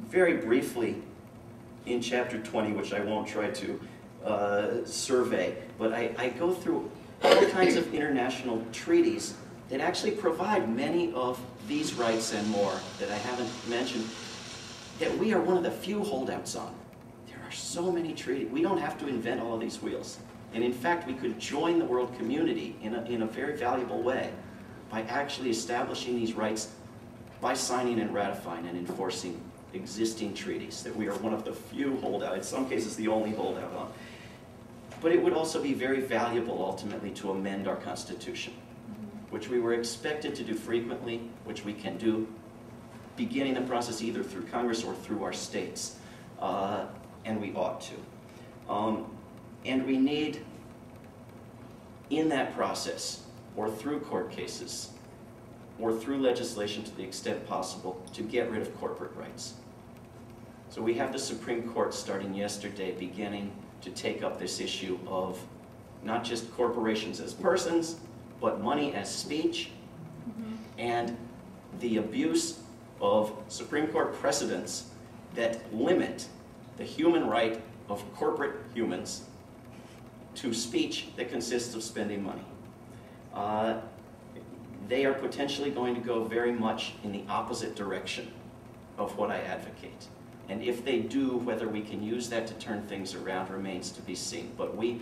very briefly in chapter 20, which I won't try to survey, but I go through all kinds of international treaties that actually provide many of these rights and more that I haven't mentioned, that we are one of the few holdouts on. There are so many treaties. We don't have to invent all of these wheels. And in fact, we could join the world community in a very valuable way by actually establishing these rights by signing and ratifying and enforcing existing treaties that we are one of the few holdouts, in some cases the only holdout on. But it would also be very valuable ultimately to amend our Constitution, which we were expected to do frequently, which we can do, beginning the process either through Congress or through our states, and we ought to. And we need, in that process, or through court cases, or through legislation to the extent possible, to get rid of corporate rights. So we have the Supreme Court starting yesterday beginning to take up this issue of not just corporations as persons, but money as speech, and the abuse of Supreme Court precedents that limit the human right of corporate humans to speech that consists of spending money. They are potentially going to go very much in the opposite direction of what I advocate. And if they do, whether we can use that to turn things around remains to be seen. But we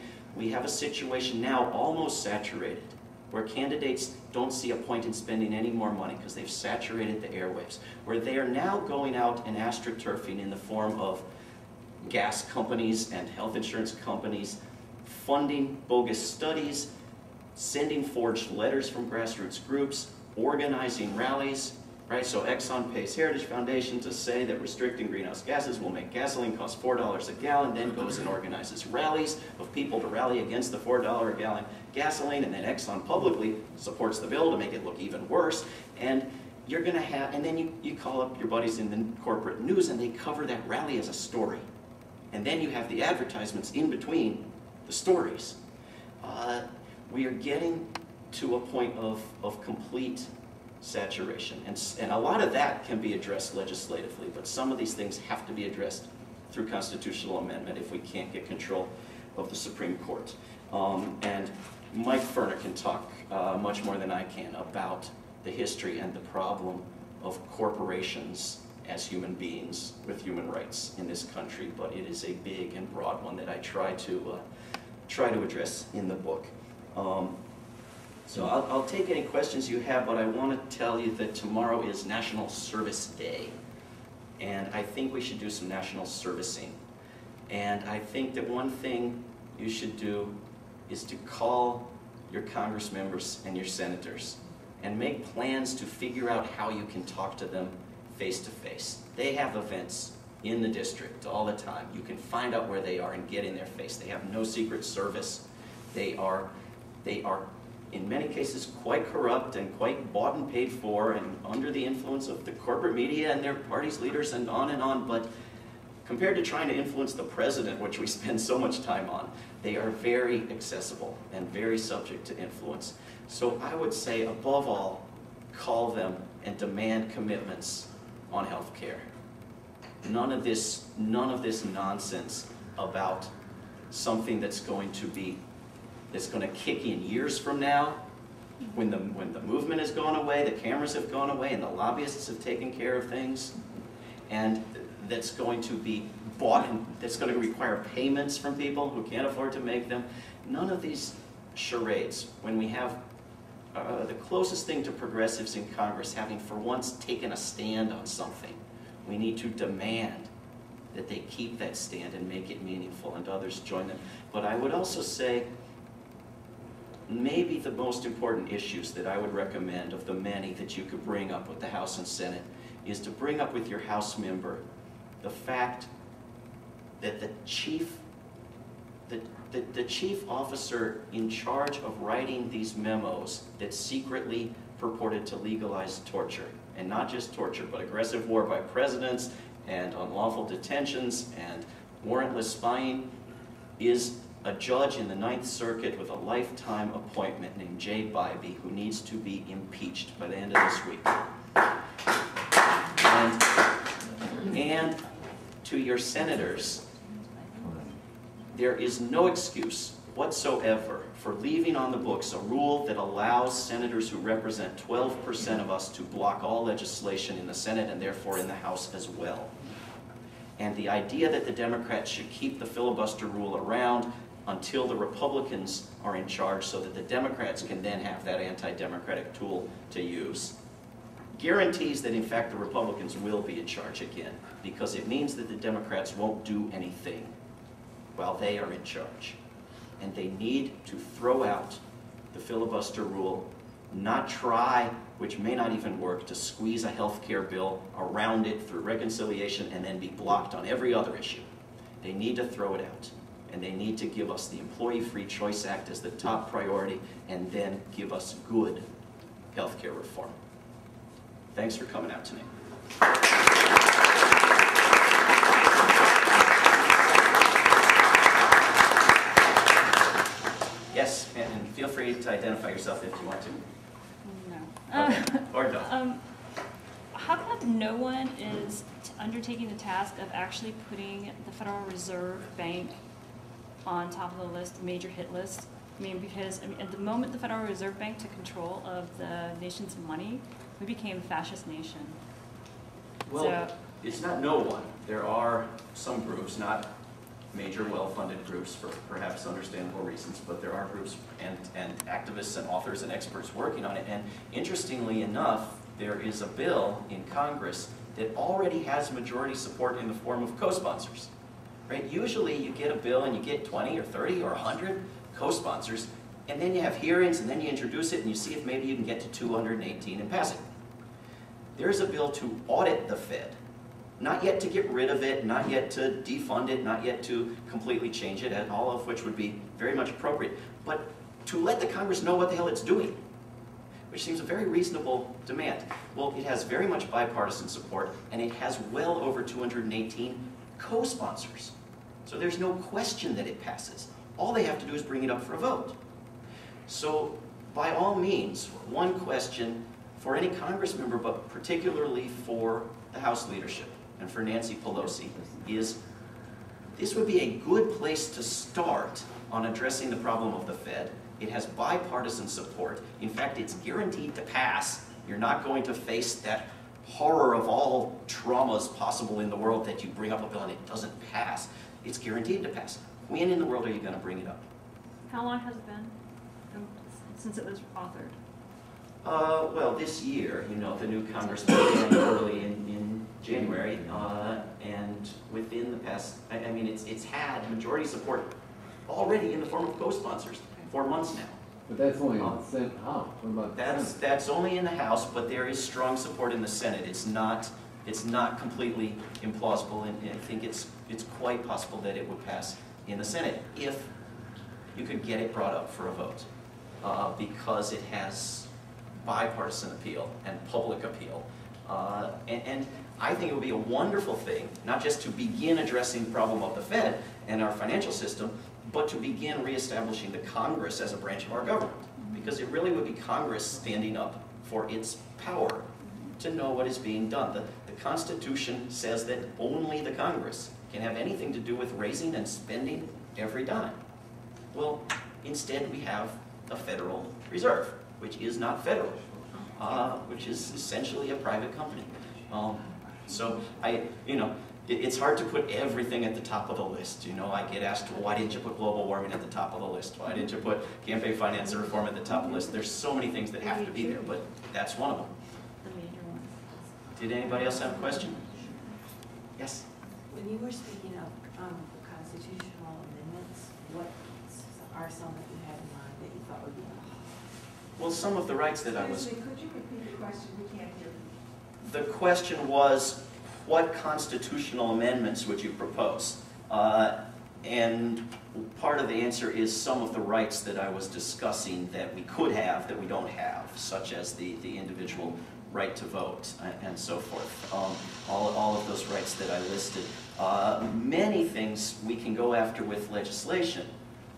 have a situation now almost saturated, where candidates don't see a point in spending any more money because they've saturated the airwaves, where they are now going out and astroturfing in the form of gas companies and health insurance companies, funding bogus studies, sending forged letters from grassroots groups, organizing rallies, right? So Exxon pays Heritage Foundation to say that restricting greenhouse gases will make gasoline cost $4 a gallon, then goes and organizes rallies of people to rally against the $4 a gallon gasoline, and then Exxon publicly supports the bill to make it look even worse. And you're going to have, and then you call up your buddies in the corporate news and they cover that rally as a story. And then you have the advertisements in between the stories. We are getting to a point of complete saturation. And a lot of that can be addressed legislatively, but some of these things have to be addressed through constitutional amendment if we can't get control of the Supreme Court. And Mike Ferner can talk much more than I can about the history and the problem of corporations as human beings with human rights in this country, but it is a big and broad one that I try to address in the book. So I'll take any questions you have, but I want to tell you that tomorrow is National Service Day. And I think we should do some national servicing. And I think that one thing you should do is to call your Congress members and your senators and make plans to figure out how you can talk to them face to face. They have events in the district all the time. You can find out where they are and get in their face. They have no secret service. They are in many cases quite corrupt and quite bought and paid for and under the influence of the corporate media and their party's leaders and on, but compared to trying to influence the president, which we spend so much time on, they are very accessible and very subject to influence. So I would say, above all, call them and demand commitments on health care. None of this nonsense about something that's going to kick in years from now, when the movement has gone away, the cameras have gone away, and the lobbyists have taken care of things, and that's going to be bought and that's going to require payments from people who can't afford to make them. None of these charades, when we have the closest thing to progressives in Congress having for once taken a stand on something, we need to demand that they keep that stand and make it meaningful and others join them. But I would also say, maybe the most important issues that I would recommend of the many that you could bring up with the House and Senate is to bring up with your House member the fact that the chief officer in charge of writing these memos that secretly purported to legalize torture, and not just torture, but aggressive war by presidents and unlawful detentions and warrantless spying, is a judge in the Ninth Circuit with a lifetime appointment named Jay Bybee, who needs to be impeached by the end of this week. And then to your senators, there is no excuse whatsoever for leaving on the books a rule that allows senators who represent 12% of us to block all legislation in the Senate and therefore in the House as well. And the idea that the Democrats should keep the filibuster rule around until the Republicans are in charge so that the Democrats can then have that anti-democratic tool to use guarantees that in fact the Republicans will be in charge again, because it means that the Democrats won't do anything while they are in charge. And they need to throw out the filibuster rule, not try, which may not even work, to squeeze a health care bill around it through reconciliation and then be blocked on every other issue. They need to throw it out. And they need to give us the Employee Free Choice Act as the top priority, and then give us good health care reform. Thanks for coming out tonight. Yes, and feel free to identify yourself if you want to. No. Okay. Or don't. How come no one is undertaking the task of actually putting the Federal Reserve Bank on top of the list, major hit list? I mean, because at the moment the Federal Reserve Bank took control of the nation's money, we became a fascist nation. Well, so, it's not no one. There are some groups, not major well-funded groups for perhaps understandable reasons, but there are groups and activists and authors and experts working on it. And interestingly enough, there is a bill in Congress that already has majority support in the form of co-sponsors. Right? Usually you get a bill and you get 20 or 30 or 100 co-sponsors, and then you have hearings, and then you introduce it, and you see if maybe you can get to 218 and pass it. There's a bill to audit the Fed. Not yet to get rid of it, not yet to defund it, not yet to completely change it, and all of which would be very much appropriate, but to let the Congress know what the hell it's doing, which seems a very reasonable demand. Well, it has very much bipartisan support, and it has well over 218 co-sponsors. So there's no question that it passes. All they have to do is bring it up for a vote. So by all means, one question for any Congress member, but particularly for the House leadership and for Nancy Pelosi, is this would be a good place to start on addressing the problem of the Fed. It has bipartisan support. In fact, it's guaranteed to pass. You're not going to face that horror of all traumas possible in the world that you bring up a bill and it doesn't pass. It's guaranteed to pass. When in the world are you going to bring it up? How long has it been since it was authored? Well, this year, you know, the new Congress began early in January, and within the past, I mean, it's had majority support already in the form of co-sponsors for months now. But that's only in the Senate. How? What about the Senate? That's only in the House, but there is strong support in the Senate. It's not completely implausible, and I think it's quite possible that it would pass in the Senate if you could get it brought up for a vote, because it has bipartisan appeal and public appeal. And I think it would be a wonderful thing, not just to begin addressing the problem of the Fed and our financial system, but to begin reestablishing the Congress as a branch of our government. Because it really would be Congress standing up for its power to know what is being done. The Constitution says that only the Congress can have anything to do with raising and spending every dime. Well, instead we have a Federal Reserve, which is not federal, which is essentially a private company. So it's hard to put everything at the top of the list. You know, I get asked, well, why didn't you put global warming at the top of the list? Why didn't you put campaign finance and reform at the top of the list? There's so many things that have to be there, but that's one of them. Did anybody else have a question? Yes? When you were speaking of constitutional amendments, what are some that you had in mind that you thought would be? Well, some of the rights that I was... Could you repeat the question? We can't hear you. The question was, what constitutional amendments would you propose? And part of the answer is some of the rights that I was discussing that we could have, that we don't have, such as the individual right to vote and so forth. All of those rights that I listed. Many things we can go after with legislation.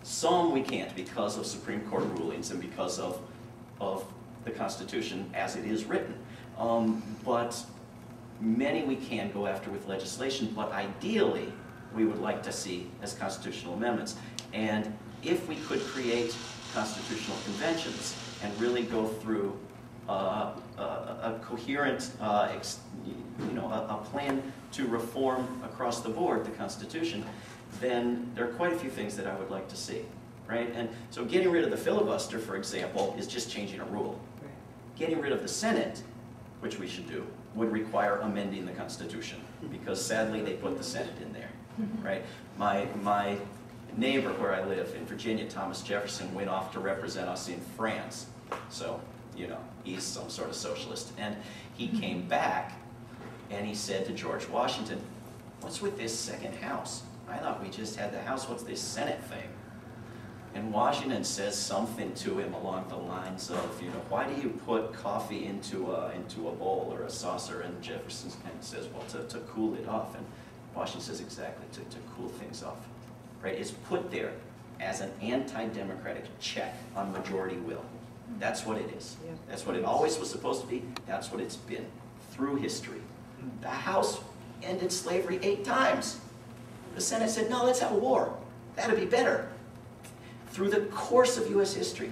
Some we can't because of Supreme Court rulings and because of the Constitution as it is written. But Many we can go after with legislation, but ideally, we would like to see as constitutional amendments. And if we could create constitutional conventions and really go through a coherent, a plan to reform across the board the Constitution, then there are quite a few things that I would like to see, right? And so getting rid of the filibuster, for example, is just changing a rule. Getting rid of the Senate, which we should do, would require amending the Constitution, because sadly they put the Senate in there, right? My neighbor where I live in Virginia, Thomas Jefferson, went off to represent us in France. So, you know, he's some sort of socialist. And he came back and he said to George Washington, "What's with this second house? I thought we just had the House. What's this Senate thing?" And Washington says something to him along the lines of, you know, "Why do you put coffee into a bowl or a saucer?" And Jefferson kind of says, "Well, to cool it off." And Washington says, "Exactly, to cool things off." Right? It's put there as an anti-democratic check on majority will. That's what it is. That's what it always was supposed to be. That's what it's been through history. The House ended slavery 8 times. The Senate said, "No, let's have a war. That'd be better." Through the course of U.S. history,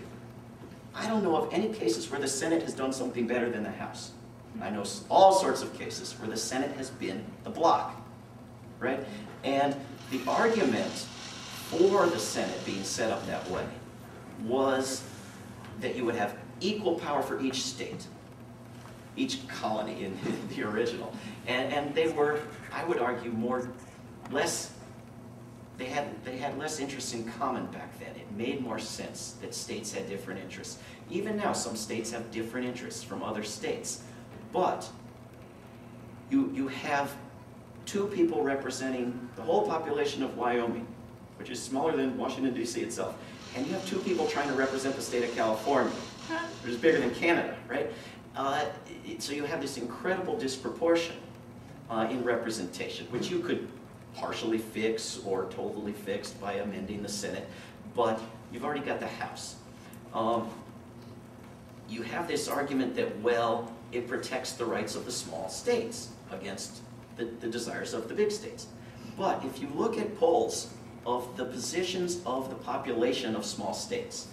I don't know of any cases where the Senate has done something better than the House. I know all sorts of cases where the Senate has been the block, right? And the argument for the Senate being set up that way was that you would have equal power for each state, each colony in the original. And they were, I would argue, they had less interests in common back then. It made more sense that states had different interests. Even now, some states have different interests from other states. But you have 2 people representing the whole population of Wyoming, which is smaller than Washington, D.C. itself. And you have 2 people trying to represent the state of California, which is bigger than Canada, right? So you have this incredible disproportion in representation, which you could partially fix or totally fix by amending the Senate, but you've already got the House. You have this argument that, well, it protects the rights of the small states against the desires of the big states. But if you look at polls of the positions of the population of small states,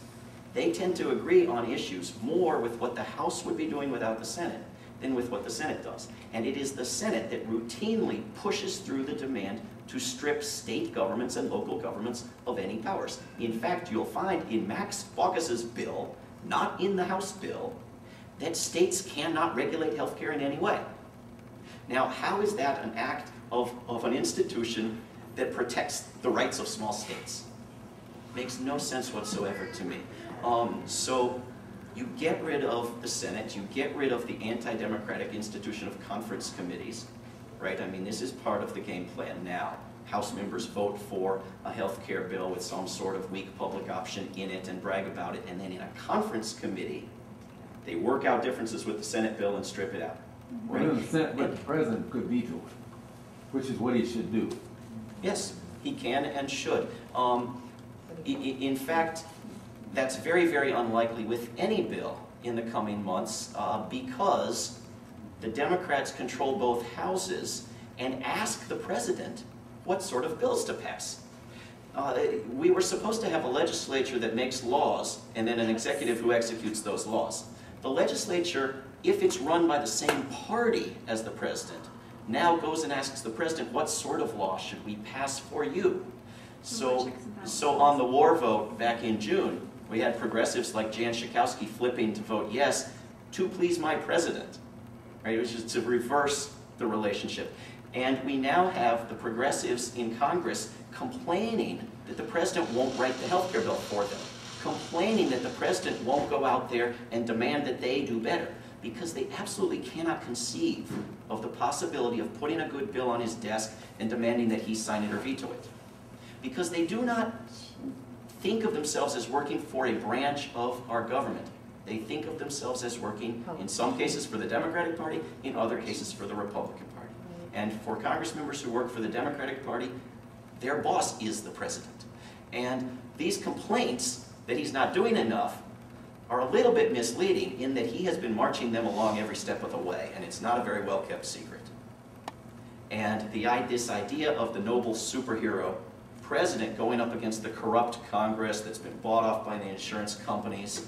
they tend to agree on issues more with what the House would be doing without the Senate than with what the Senate does. And it is the Senate that routinely pushes through the demand to strip state governments and local governments of any powers. In fact, you'll find in Max Baucus's bill, not in the House bill, that states cannot regulate healthcare in any way. Now, how is that an act of an institution that protects the rights of small states? Makes no sense whatsoever to me. So you get rid of the Senate, you get rid of the anti-democratic institution of conference committees, right? I mean, this is part of the game plan now. House members vote for a health care bill with some sort of weak public option in it and brag about it, and then in a conference committee, they work out differences with the Senate bill and strip it out. Right? But the president could veto it, which is what he should do. Yes, he can and should. In fact, that's very, very unlikely with any bill in the coming months because the Democrats control both houses and ask the president what sort of bills to pass. We were supposed to have a legislature that makes laws and then an executive who executes those laws. The legislature, if it's run by the same party as the president, now goes and asks the president, what sort of law should we pass for you? So on the war vote back in June, we had progressives like Jan Schakowsky flipping to vote yes to please my president, right? Which is to reverse the relationship. And we now have the progressives in Congress complaining that the president won't write the health care bill for them, complaining that the president won't go out there and demand that they do better, because they absolutely cannot conceive of the possibility of putting a good bill on his desk and demanding that he sign it or veto it. Because they do not think of themselves as working for a branch of our government. They think of themselves as working, in some cases, for the Democratic Party, in other cases, for the Republican Party. And for Congress members who work for the Democratic Party, their boss is the president. And these complaints that he's not doing enough are a little bit misleading in that he has been marching them along every step of the way, and it's not a very well-kept secret. And this idea of the noble superhero president going up against the corrupt Congress that's been bought off by the insurance companies.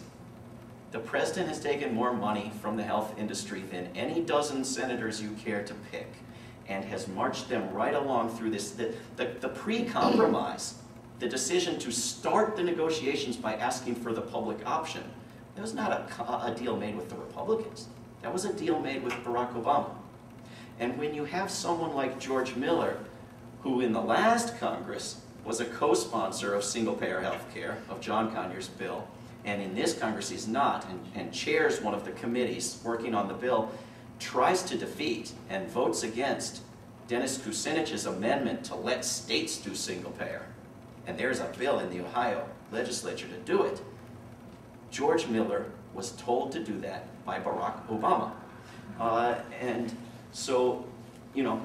The president has taken more money from the health industry than any dozen senators you care to pick, and has marched them right along through this. The pre-compromise, the decision to start the negotiations by asking for the public option, that was not a deal made with the Republicans. That was a deal made with Barack Obama. And when you have someone like George Miller, who in the last Congress was a co-sponsor of single-payer health care, of John Conyers' bill, and in this Congress he's not, and chairs one of the committees working on the bill, tries to defeat and votes against Dennis Kucinich's amendment to let states do single-payer. And there's a bill in the Ohio legislature to do it. George Miller was told to do that by Barack Obama. And so, you know,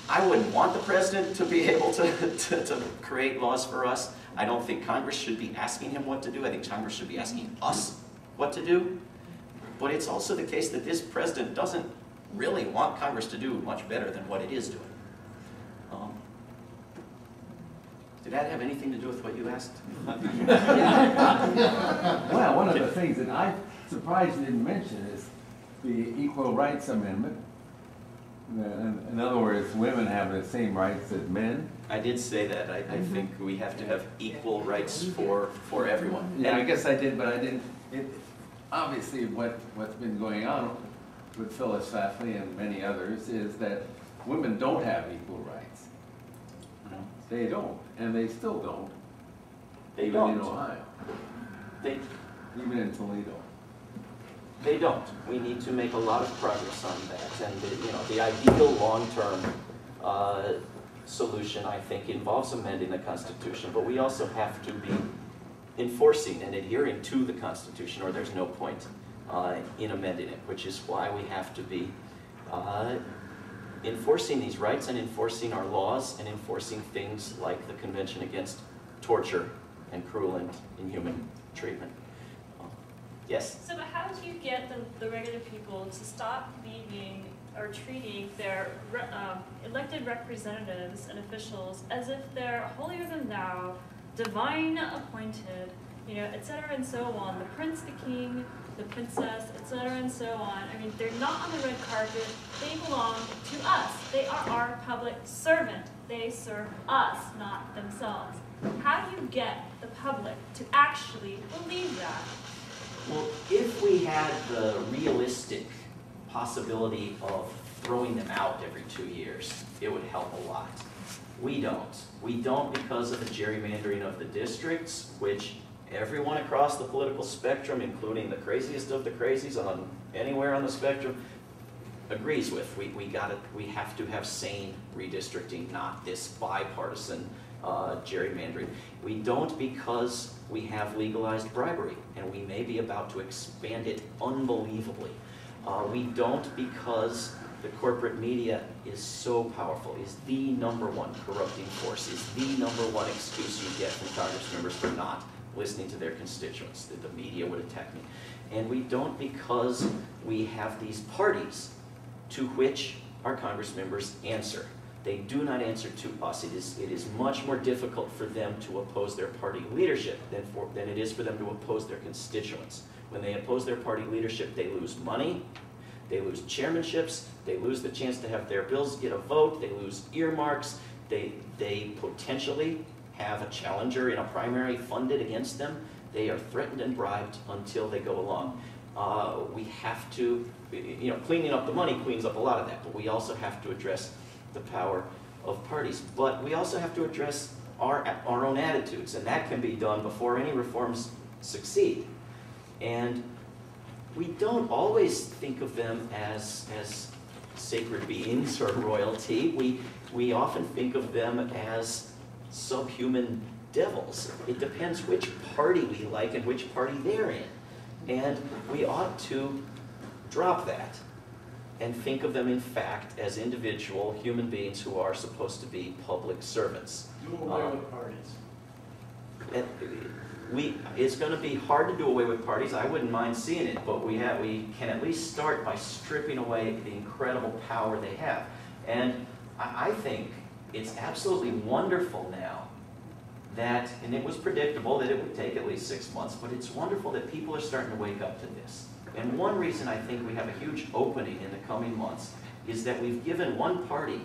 I wouldn't want the president to be able to create laws for us. I don't think Congress should be asking him what to do. I think Congress should be asking us what to do. But it's also the case that this president doesn't really want Congress to do much better than what it is doing. Did that have anything to do with what you asked? Well, one of the things that I'm surprised you didn't mention is the Equal Rights Amendment. In other words, women have the same rights as men. I did say that. I think we have to have equal rights for everyone. Yeah, I guess I did, but I didn't. Obviously, what's been going on with Phyllis Schlafly and many others is that women don't have equal rights. They don't, and they still don't. They even don't. In Ohio. Even in Toledo. They don't. We need to make a lot of progress on that. And the ideal long-term solution, I think, involves amending the Constitution, but we also have to be enforcing and adhering to the Constitution, or there's no point in amending it, which is why we have to be enforcing these rights and enforcing our laws and enforcing things like the Convention Against Torture and Cruel and Inhuman Treatment. Yes? So but how do you get the regular people to stop leaving or treating their elected representatives and officials as if they're holier than thou, divine appointed, et cetera and so on, the prince, the king, the princess, et cetera and so on. I mean, they're not on the red carpet. They belong to us. They are our public servant. They serve us, not themselves. How do you get the public to actually believe that? Well, if we had the realistic possibility of throwing them out every 2 years, it would help a lot. We don't. We don't because of the gerrymandering of the districts, which everyone across the political spectrum, including the craziest of the crazies on anywhere on the spectrum, agrees with. We have to have sane redistricting, not this bipartisan gerrymandering. We don't because we have legalized bribery, and we may be about to expand it unbelievably. We don't because the corporate media is so powerful, is the #1 corrupting force, is the #1 excuse you get from Congress members for not listening to their constituents, that the media would attack me. And we don't because we have these parties to which our Congress members answer. They do not answer to us. It is much more difficult for them to oppose their party leadership than it is for them to oppose their constituents. When they oppose their party leadership, they lose money, they lose chairmanships, they lose the chance to have their bills get a vote, they lose earmarks, they potentially have a challenger in a primary funded against them. They are threatened and bribed until they go along. We have to, cleaning up the money cleans up a lot of that, but we also have to address the power of parties. But we also have to address our own attitudes, and that can be done before any reforms succeed. And we don't always think of them as sacred beings or royalty. We often think of them as subhuman devils. It depends which party we like and which party they're in. And we ought to drop that and think of them, in fact, as individual human beings who are supposed to be public servants. Do away with parties. It's going to be hard to do away with parties. I wouldn't mind seeing it, but we can at least start by stripping away the incredible power they have. And I think it's absolutely wonderful now that, and it was predictable that it would take at least 6 months, but it's wonderful that people are starting to wake up to this. And one reason I think we have a huge opening in the coming months is that we've given one party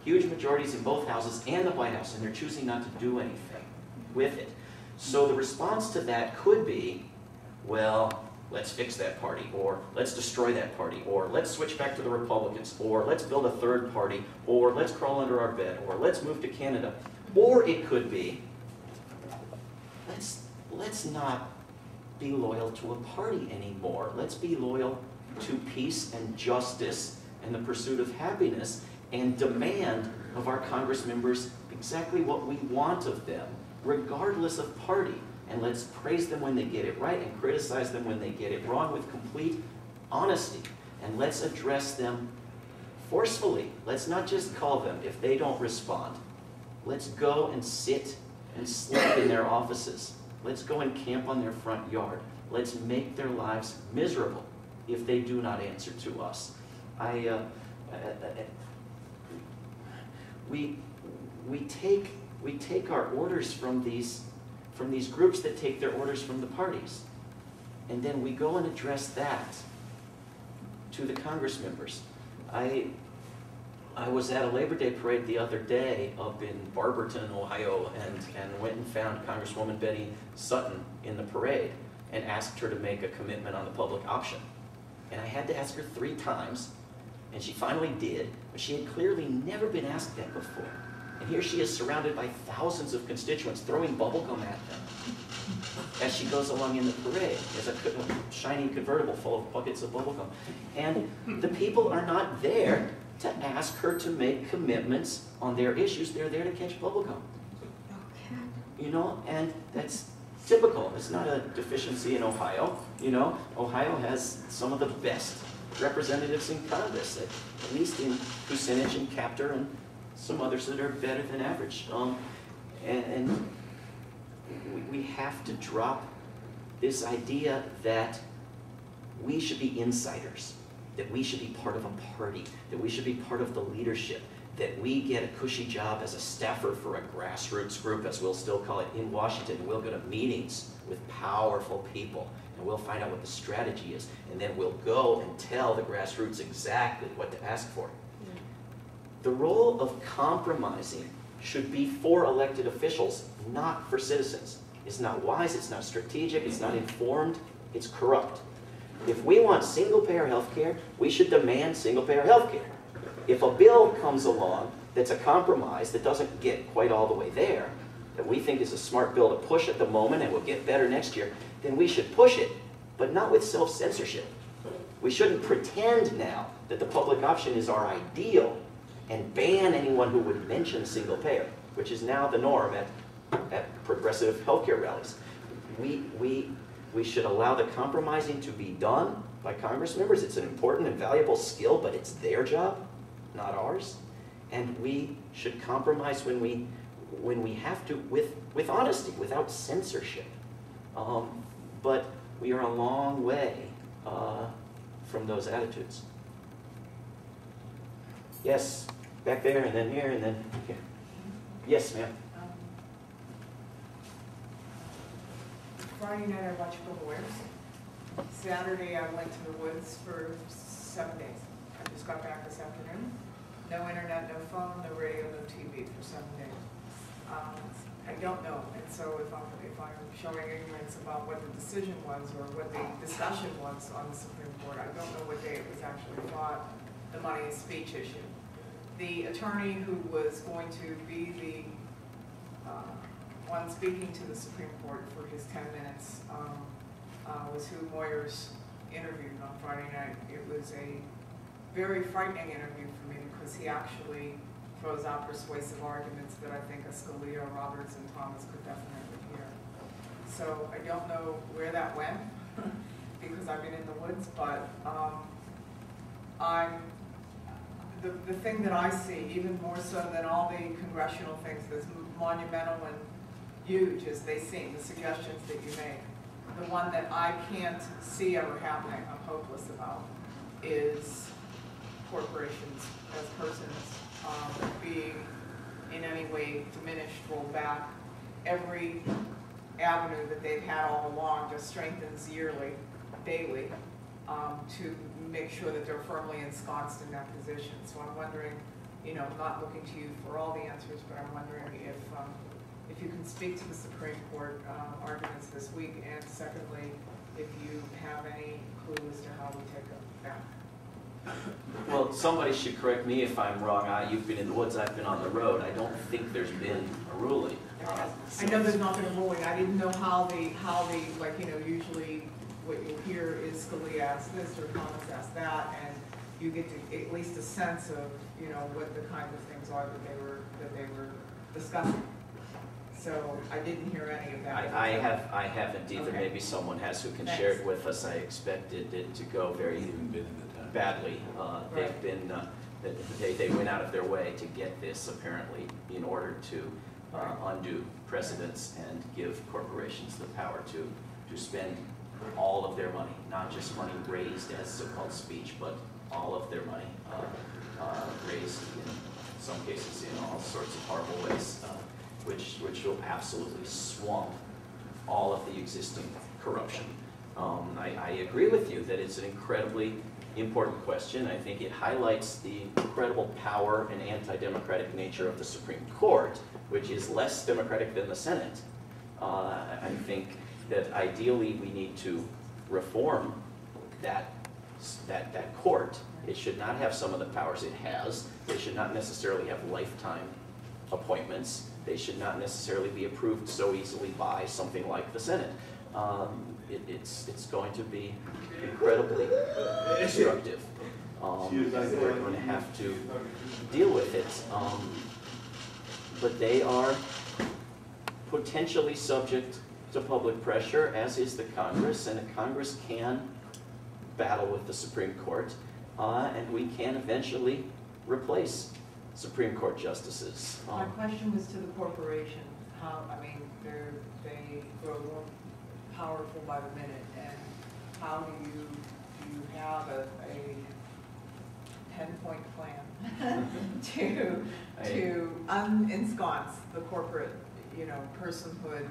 huge majorities in both houses and the White House, and they're choosing not to do anything with it. So the response to that could be, well, let's fix that party, or let's destroy that party, or let's switch back to the Republicans, or let's build a third party, or let's crawl under our bed, or let's move to Canada. Or it could be, let's not be loyal to a party anymore. Let's be loyal to peace and justice and the pursuit of happiness, and demand of our Congress members exactly what we want of them, regardless of party. And let's praise them when they get it right and criticize them when they get it wrong with complete honesty. And let's address them forcefully. Let's not just call them if they don't respond. Let's go and sit and sleep in their offices. Let's go and camp on their front yard. Let's make their lives miserable if they do not answer to us. We take our orders from these groups that take their orders from the parties, and then we go and address that to the Congress members. I was at a Labor Day parade the other day up in Barberton, Ohio, and went and found Congresswoman Betty Sutton in the parade and asked her to make a commitment on the public option. And I had to ask her 3 times, and she finally did, but she had clearly never been asked that before. And here she is surrounded by thousands of constituents throwing bubblegum at them as she goes along in the parade. There's a shiny convertible full of buckets of bubblegum. And the people are not there to ask her to make commitments on their issues. They're there to catch bubblegum. You know, and that's typical. It's not a deficiency in Ohio. You know, Ohio has some of the best representatives in Congress, at least in Kucinich and Capter and some others that are better than average. And we have to drop this idea that we should be insiders, that we should be part of a party, that we should be part of the leadership, that we get a cushy job as a staffer for a grassroots group, as we'll still call it, in Washington. We'll go to meetings with powerful people, and we'll find out what the strategy is, and then we'll go and tell the grassroots exactly what to ask for. The role of compromising should be for elected officials, not for citizens. It's not wise, it's not strategic, it's not informed, it's corrupt. If we want single-payer health care, we should demand single-payer health care. If a bill comes along that's a compromise that doesn't get quite all the way there, that we think is a smart bill to push at the moment and will get better next year, then we should push it, but not with self-censorship. We shouldn't pretend now that the public option is our ideal and ban anyone who would mention single payer, which is now the norm at progressive healthcare rallies. We should allow the compromising to be done by Congress members. It's an important and valuable skill, but it's their job, not ours. And we should compromise when we have to, with honesty, without censorship. But we are a long way from those attitudes. Yes, back there, and then here, and then here. Yes, ma'am. Friday night I watched Bill Wales. Saturday I went to the woods for 7 days. I just got back this afternoon. No internet, no phone, no radio, no TV for 7 days. I don't know, and so if I'm showing ignorance about what the decision was or what the discussion was on the Supreme Court, I don't know what day it was actually fought, the money and speech issue. The attorney who was going to be the one speaking to the Supreme Court for his 10 minutes was who Moyers interviewed on Friday night. It was a very frightening interview for me because he actually throws out persuasive arguments that I think a Scalia, Roberts, and Thomas could definitely hear. So I don't know where that went because I've been in the woods, but the thing that I see, even more so than all the congressional things, that's monumental and huge as they seem, the suggestions that you make, the one that I can't see ever happening, I'm hopeless about, is corporations as persons being in any way diminished, rolled back. Every avenue that they've had all along just strengthens daily, to make sure that they're firmly ensconced in that position. So I'm wondering, you know, not looking to you for all the answers, but I'm wondering if you can speak to the Supreme Court arguments this week, and secondly, if you have any clue as to how we take them back. Well, somebody should correct me if I'm wrong. You've been in the woods, I've been on the road. I don't think there's been a ruling. I know there's not been a ruling. I didn't know how the, like, you know, usually what you hear is Scalia asked this or Thomas asked that, and you get to at least a sense of, you know, what the kinds of things are that they were discussing. So I didn't hear any of that. I haven't either. Okay. Maybe someone has who can Thanks. share it with us. I expected it to go very badly. They've been, they went out of their way to get this apparently in order to undo precedents and give corporations the power to spend all of their money, not just money raised as so-called speech, but all of their money raised in some cases in all sorts of horrible ways, which will absolutely swamp all of the existing corruption. I agree with you that it's an incredibly important question. I think it highlights the incredible power and anti-democratic nature of the Supreme Court, which is less democratic than the Senate. I think that ideally we need to reform that court. It should not have some of the powers it has. They should not necessarily have lifetime appointments. They should not necessarily be approved so easily by something like the Senate. It's going to be incredibly destructive. We're going to have to deal with it. But they are potentially subject to public pressure, as is the Congress, and the Congress can battle with the Supreme Court, and we can eventually replace Supreme Court justices. My question was to the corporation. How, I mean, they grow more powerful by the minute, and how do you have a 10-point plan to unensconce the corporate, you know, personhood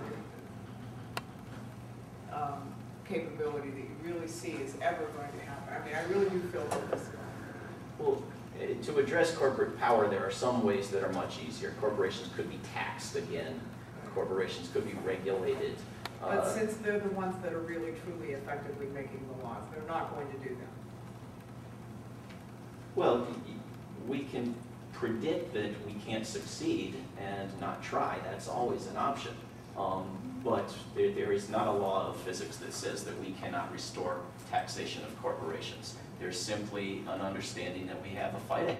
capability that you really see is ever going to happen? I mean, I really do feel that this. Well, to address corporate power, there are some ways that are much easier. Corporations could be taxed again. Corporations could be regulated. But since they're the ones that are really truly effectively making the laws, they're not going to do that. Well, we can predict that we can't succeed and not try. That's always an option. But there is not a law of physics that says that we cannot restore taxation of corporations. There's simply an understanding that we have a fight ahead.